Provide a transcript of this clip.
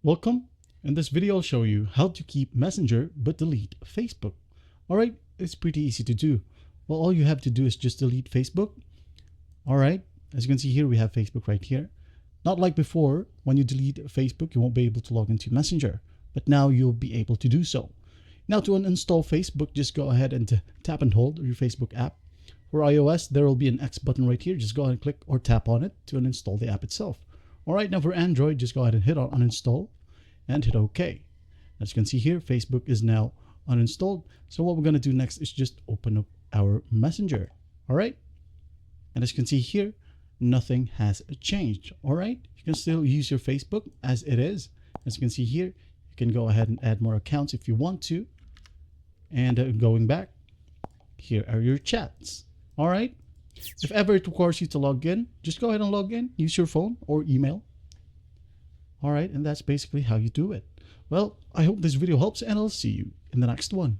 Welcome. In this video, I'll show you how to keep Messenger but delete Facebook. Alright, it's pretty easy to do. Well, all you have to do is just delete Facebook. Alright, as you can see here, we have Facebook right here. Not like before, when you delete Facebook, you won't be able to log into Messenger. But now you'll be able to do so. Now to uninstall Facebook, just go ahead and tap and hold your Facebook app. For iOS, there will be an X button right here. Just go ahead and click or tap on it to uninstall the app itself. Alright, now for Android, just go ahead and hit on uninstall and hit OK. As you can see here, Facebook is now uninstalled. So what we're going to do next is just open up our Messenger. Alright, and as you can see here, nothing has changed. Alright, you can still use your Facebook as it is. As you can see here, you can go ahead and add more accounts if you want to. And going back, here are your chats. Alright, if ever it requires you to log in, just go ahead and log in. Use your phone or email. Alright, and that's basically how you do it. Well, I hope this video helps, and I'll see you in the next one.